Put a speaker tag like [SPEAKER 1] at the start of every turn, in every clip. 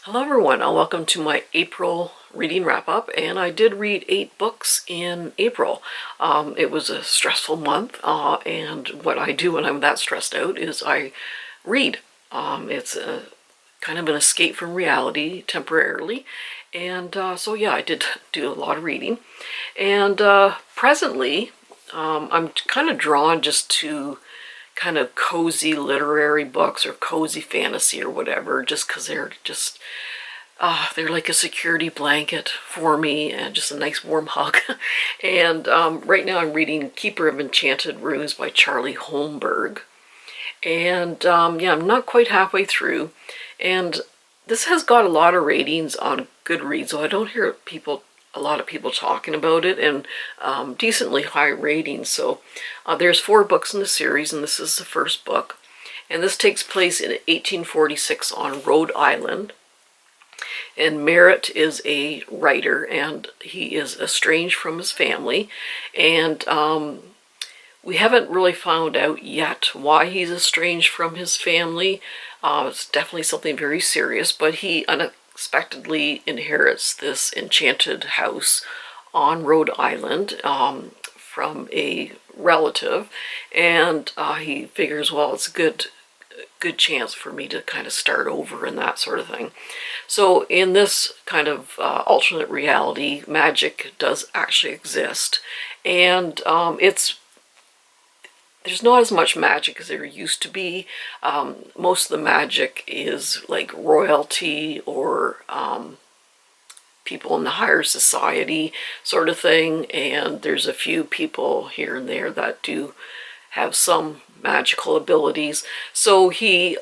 [SPEAKER 1] Hello everyone, welcome to my April reading wrap-up, and I did read 8 books in April. It was a stressful month, and what I do when I'm that stressed out is I read. It's a kind of an escape from reality temporarily, and so yeah, I did do a lot of reading. And presently, I'm kind of drawn just to kind of cozy literary books or cozy fantasy or whatever, just because they're like a security blanket for me and just a nice warm hug. And right now I'm reading Keeper of Enchanted Rooms by Charlie Holmberg. And yeah, I'm not quite halfway through. And this has got a lot of ratings on Goodreads, so I don't hear a lot of people talking about it, and decently high ratings. So there's 4 books in the series, and this is the first book. And this takes place in 1846 on Rhode Island. And Merritt is a writer, and he is estranged from his family. And we haven't really found out yet why he's estranged from his family. It's definitely something very serious, but he unexpectedly inherits this enchanted house on Rhode Island from a relative, and he figures, well, it's a good chance for me to kind of start over and that sort of thing. So in this kind of alternate reality, magic does actually exist, and there's not as much magic as there used to be. Most of the magic is like royalty or people in the higher society sort of thing, and there's a few people here and there that do have some magical abilities. So he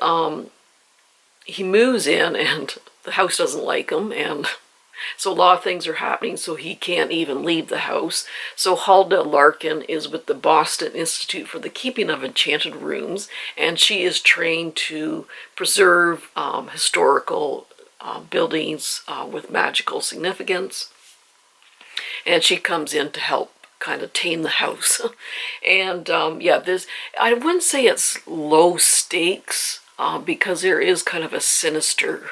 [SPEAKER 1] moves in, and the house doesn't like him, and so a lot of things are happening, so he can't even leave the house. So Huldah Larkin is with the Boston Institute for the Keeping of Enchanted Rooms, and she is trained to preserve historical buildings with magical significance. And she comes in to help kind of tame the house. And yeah, I wouldn't say it's low stakes, because there is kind of a sinister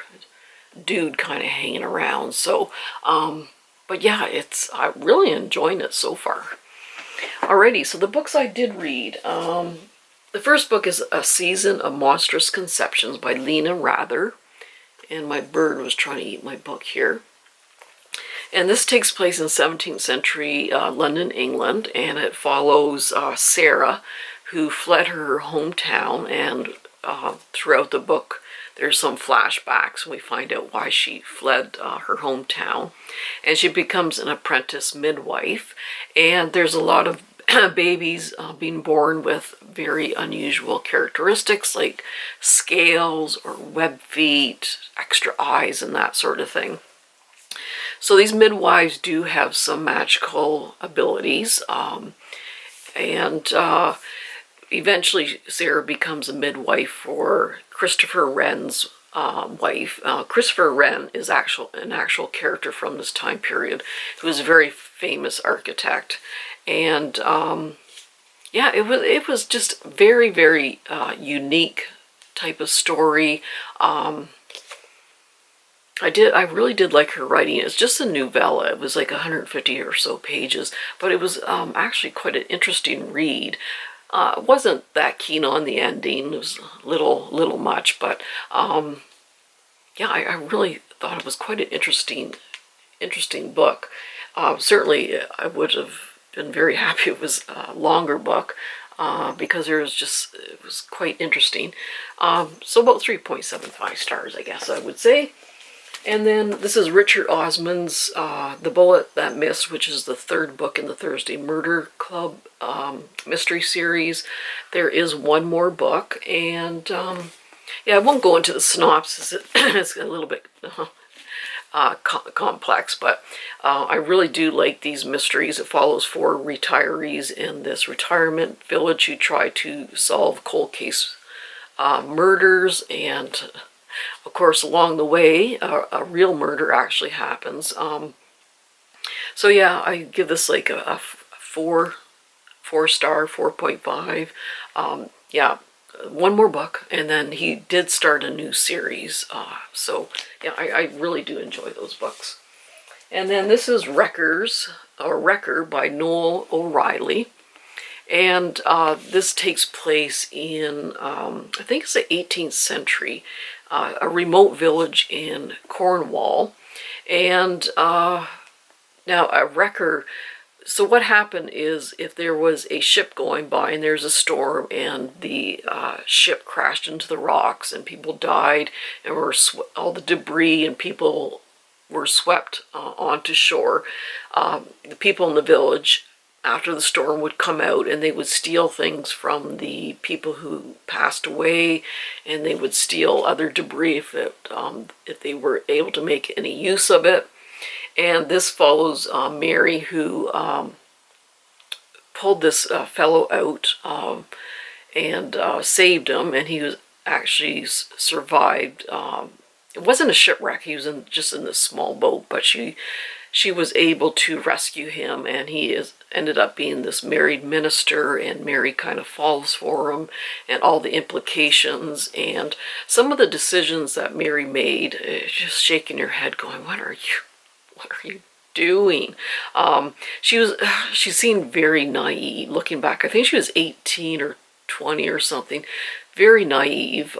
[SPEAKER 1] dude kind of hanging around. So but yeah, I'm really enjoying it so far. Alrighty, so the books I did read, the first book is A Season of Monstrous Conceptions by Lena Rather, and my bird was trying to eat my book here. And this takes place in 17th century London, England, and it follows Sarah, who fled her hometown, and throughout the book there's some flashbacks, and we find out why she fled her hometown. And she becomes an apprentice midwife, and there's a lot of babies being born with very unusual characteristics like scales or web feet, extra eyes, and that sort of thing. So these midwives do have some magical abilities, and eventually Sarah becomes a midwife for Christopher Wren's wife. Christopher Wren is an actual character from this time period, who was a very famous architect. And yeah, it was just very, very unique type of story. I really did like her writing. It's just a novella. It was like 150 or so pages, but it was actually quite an interesting read. Wasn't that keen on the ending. It was a little much, but yeah, I really thought it was quite an interesting book. Certainly, I would have been very happy if it was a longer book, because it was quite interesting. So about 3.75 stars, I guess I would say. And then this is Richard Osman's The Bullet That Missed, which is the 3rd book in the Thursday Murder Club mystery series. There is one more book, and yeah, I won't go into the synopsis. It's a little bit complex, but I really do like these mysteries. It follows 4 retirees in this retirement village who try to solve cold case murders, and of course, along the way, a real murder actually happens. So yeah, I give this like a 4 star, 4.5. Yeah, one more book, and then he did start a new series. So yeah, I really do enjoy those books. And then this is Reckers, or Recker by Noel O'Reilly. And this takes place in, I think it's the 18th century, a remote village in Cornwall. And now a wrecker, so what happened is if there was a ship going by and there's a storm and the ship crashed into the rocks and people died and all the debris and people were swept onto shore, the people in the village after the storm would come out and they would steal things from the people who passed away, and they would steal other debris if they were able to make any use of it. And this follows Mary, who pulled this fellow out and saved him, and he was actually survived. It wasn't a shipwreck, he was just in this small boat, but she was able to rescue him, and he ended up being this married minister, and Mary kind of falls for him, and all the implications and some of the decisions that Mary made, just shaking your head going, what are you doing? She seemed very naive looking back. I think she was 18 or 20 or something, very naive.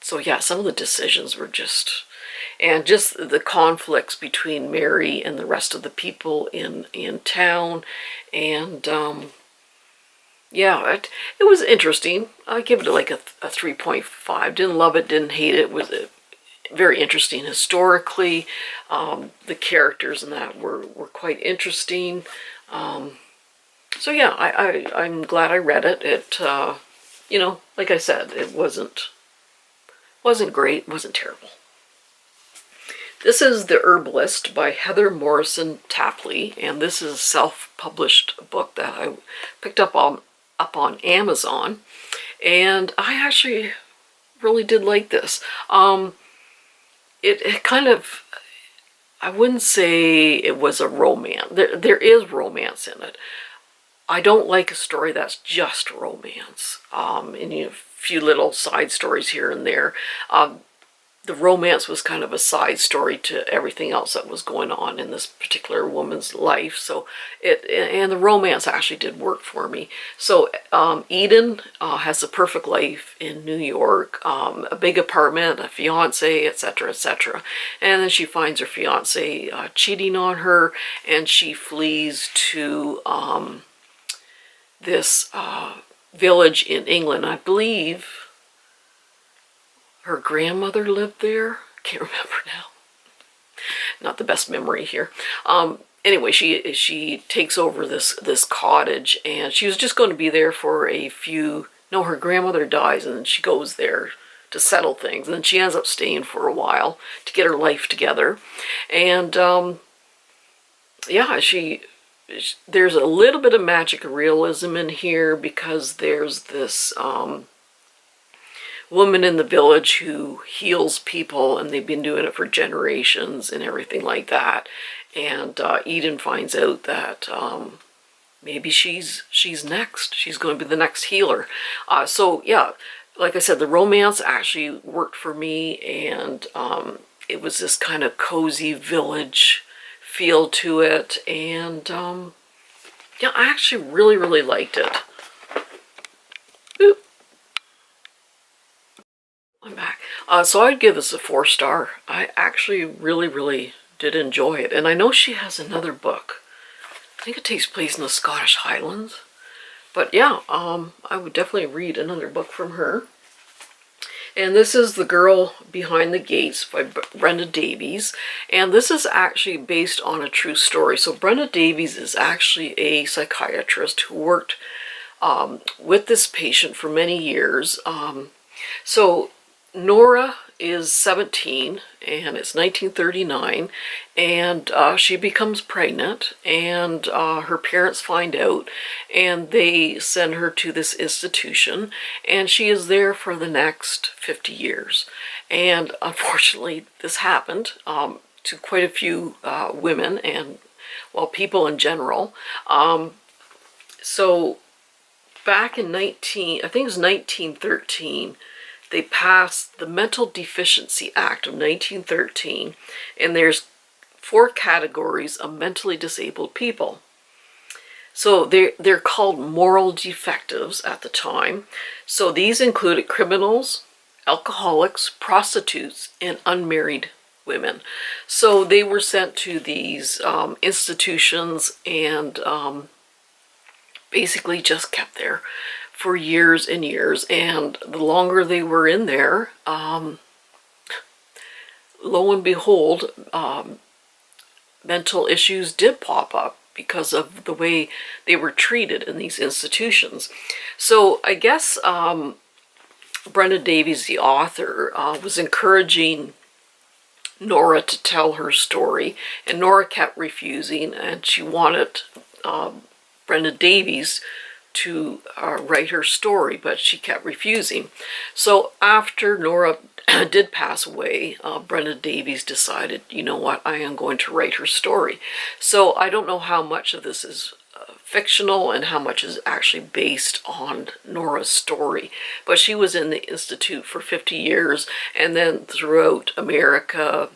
[SPEAKER 1] So yeah, some of the decisions were just the conflicts between Mary and the rest of the people in town, and yeah, it was interesting. I give it like a 3.5. Didn't love it, didn't hate it. It was very interesting historically. The characters in that were quite interesting. So yeah, I'm glad I read it. It you know, like I said, it wasn't great, wasn't terrible. This is The Herbalist by Heather Morrison Tapley, and this is a self-published book that I picked up on Amazon, and I actually really did like this. It kind of, I wouldn't say it was a romance. There is romance in it. I don't like a story that's just romance, and a few little side stories here and there. The romance was kind of a side story to everything else that was going on in this particular woman's life. So and the romance actually did work for me. So Eden has a perfect life in New York, a big apartment, a fiance, etc., etc. And then she finds her fiance cheating on her, and she flees to this village in England. I believe her grandmother lived there. Can't remember now. Not the best memory here. Anyway, she takes over this cottage, and she was just going to be there for a few. No, her grandmother dies, and then she goes there to settle things, and then she ends up staying for a while to get her life together. And yeah, there's a little bit of magic realism in here, because there's this woman in the village who heals people, and they've been doing it for generations and everything like that. And Eden finds out that maybe she's next. She's going to be the next healer. So yeah, like I said, the romance actually worked for me, and it was this kind of cozy village feel to it, and yeah, I actually really, really liked it. Oop. I'm back. So I'd give this a 4-star. I actually really, really did enjoy it. And I know she has another book. I think it takes place in the Scottish Highlands. But yeah, I would definitely read another book from her. And this is The Girl Behind the Gates by Brenda Davies. And this is actually based on a true story. So Brenda Davies is actually a psychiatrist who worked with this patient for many years. So Nora is 17, and it's 1939, and she becomes pregnant, and her parents find out, and they send her to this institution, and she is there for the next 50 years. And unfortunately, this happened to quite a few women, and, well, people in general. So back in I think it was 1913, they passed the Mental Deficiency Act of 1913, and there's 4 categories of mentally disabled people. So they're called moral defectives at the time. So these included criminals, alcoholics, prostitutes, and unmarried women. So they were sent to these institutions and basically just kept there for years and years. And the longer they were in there, lo and behold, mental issues did pop up because of the way they were treated in these institutions. So I guess Brenda Davies, the author, was encouraging Nora to tell her story, and Nora kept refusing, and she wanted Brenda Davies to write her story, but she kept refusing. So after Nora did pass away, Brenda Davies decided, you know what, I am going to write her story. So I don't know how much of this is fictional and how much is actually based on Nora's story. But she was in the Institute for 50 years, and then throughout America,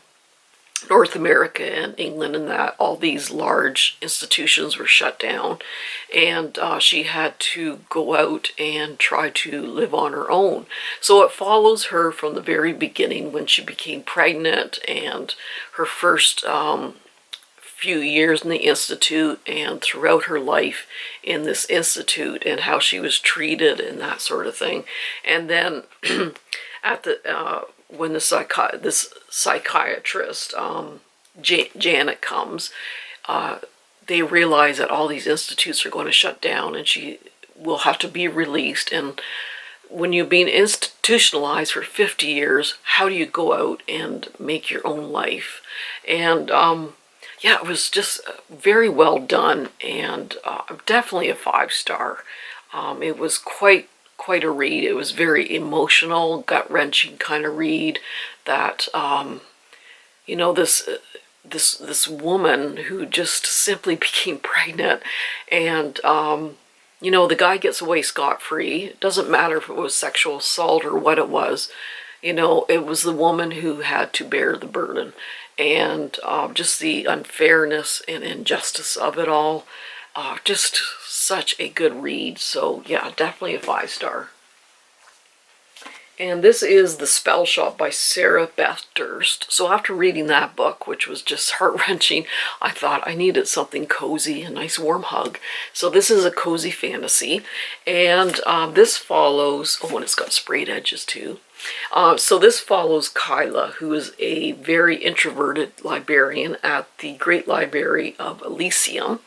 [SPEAKER 1] North America and England and that, all these large institutions were shut down, and she had to go out and try to live on her own. So it follows her from the very beginning when she became pregnant and her first few years in the Institute and throughout her life in this Institute and how she was treated and that sort of thing. And then at the when this psychiatrist, Janet, comes, they realize that all these institutes are going to shut down and she will have to be released. And when you're being institutionalized for 50 years, how do you go out and make your own life? And yeah, it was just very well done, and definitely a 5-star. It was quite a read. It was very emotional, gut-wrenching kind of read that, you know, this woman who just simply became pregnant, and, you know, the guy gets away scot-free. It doesn't matter if it was sexual assault or what it was. You know, it was the woman who had to bear the burden. And just the unfairness and injustice of it all. Just such a good read. So yeah, definitely a 5-star. And this is The Spell Shop by Sarah Beth Durst. So after reading that book, which was just heart-wrenching, I thought I needed something cozy, a nice warm hug. So this is a cozy fantasy. And this follows, oh, and it's got sprayed edges too. So this follows Kyla, who is a very introverted librarian at the Great Library of Elysium,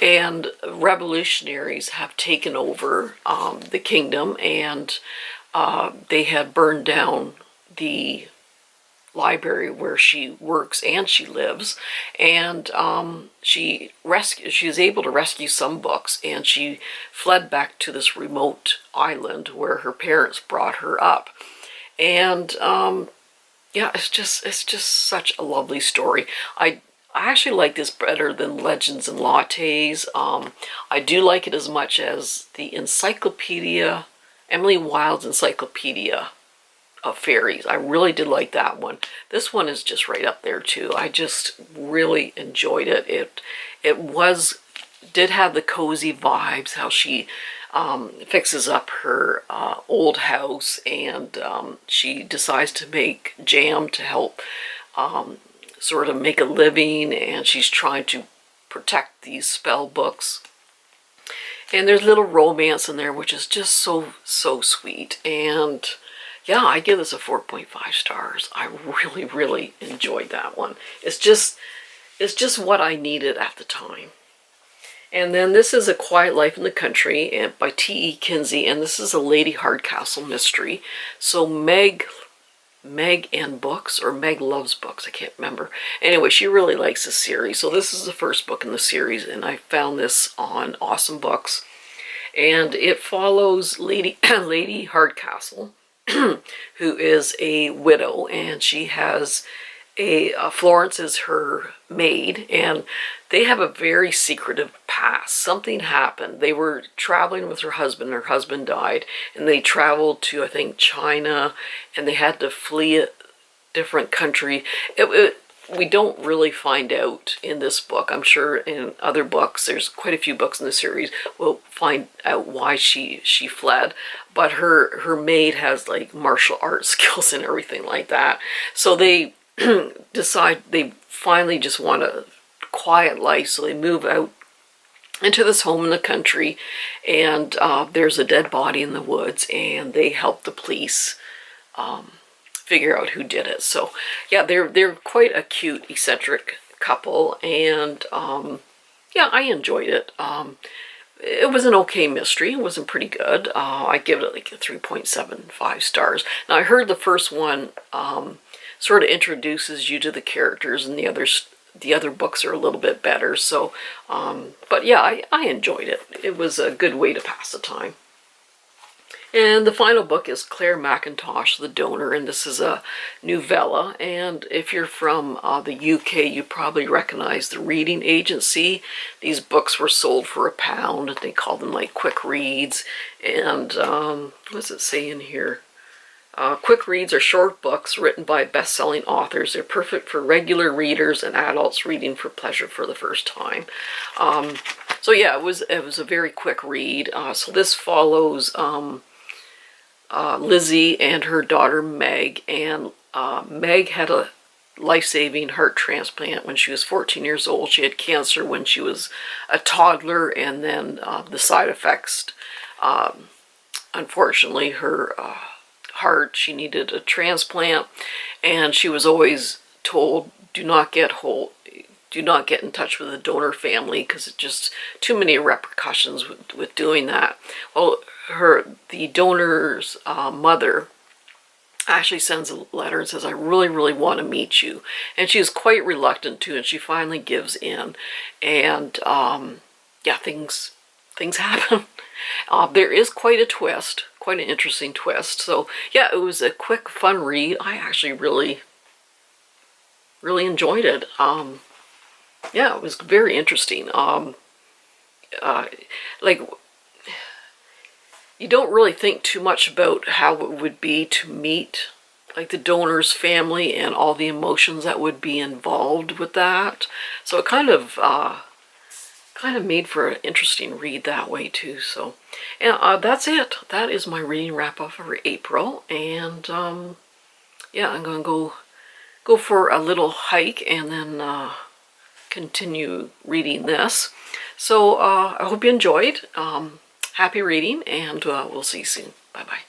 [SPEAKER 1] and revolutionaries have taken over the kingdom, and they had burned down the library where she works and she lives, and she is able to rescue some books, and she fled back to this remote island where her parents brought her up. And yeah, it's just such a lovely story. I actually like this better than Legends and Lattes. I do like it as much as the Encyclopedia, Emily Wilde's Encyclopedia of Fairies. I really did like that one. This one is just right up there too. I just really enjoyed it. It did have the cozy vibes, how she fixes up her old house, and she decides to make jam to help sort of make a living, and she's trying to protect these spell books. And there's little romance in there, which is just so sweet. And yeah, I give this a 4.5 stars. I really enjoyed that one. It's just what I needed at the time. And then this is A Quiet Life in the Country by T.E. Kinsey, and this is a Lady Hardcastle mystery. So Meg and books, or Meg loves books, I can't remember. Anyway, she really likes this series. So this is the first book in the series, and I found this on Awesome Books. And it follows Lady Hardcastle, who is a widow, and she has Florence is her maid, and they have a very secretive past. Something happened. They were traveling with her husband died, and they traveled to, I think, China, and they had to flee a different country. We don't really find out in this book. I'm sure in other books, there's quite a few books in the series, we'll find out why she fled. But her maid has like martial arts skills and everything like that. So they decide they finally just want a quiet life, so they move out into this home in the country, and there's a dead body in the woods, and they help the police figure out who did it. So yeah, they're quite a cute, eccentric couple, and yeah, I enjoyed it. It was an okay mystery. It wasn't pretty good. I give it like a 3.75 stars. Now I heard the first one sort of introduces you to the characters, and the other books are a little bit better. So, but yeah, I enjoyed it. It was a good way to pass the time. And the final book is Claire Mackintosh, The Donor, and this is a novella. And if you're from the UK, you probably recognize the Reading Agency. These books were sold for £1. They call them like quick reads. And what does it say in here? Quick reads are short books written by best-selling authors. They're perfect for regular readers and adults reading for pleasure for the first time. So yeah, it was a very quick read. So this follows Lizzie and her daughter Meg, and Meg had a life-saving heart transplant when she was 14 years old. She had cancer when she was a toddler, and then the side effects, unfortunately, her heart, she needed a transplant, and she was always told, do not get in touch with the donor family, because it's just too many repercussions with doing that. Well, the donor's mother actually sends a letter and says, I really, really want to meet you. And she's quite reluctant to, and she finally gives in. And yeah, things happen. There is quite a twist, quite an interesting twist. So yeah, it was a quick, fun read. I actually really, really enjoyed it. Yeah, it was very interesting. Like, you don't really think too much about how it would be to meet like the donor's family and all the emotions that would be involved with that. So it kind of made for an interesting read that way too. So, and that's it. That is my reading wrap up for April, and yeah, I'm gonna go for a little hike and then continue reading this. So I hope you enjoyed. Happy reading, and we'll see you soon. Bye-bye.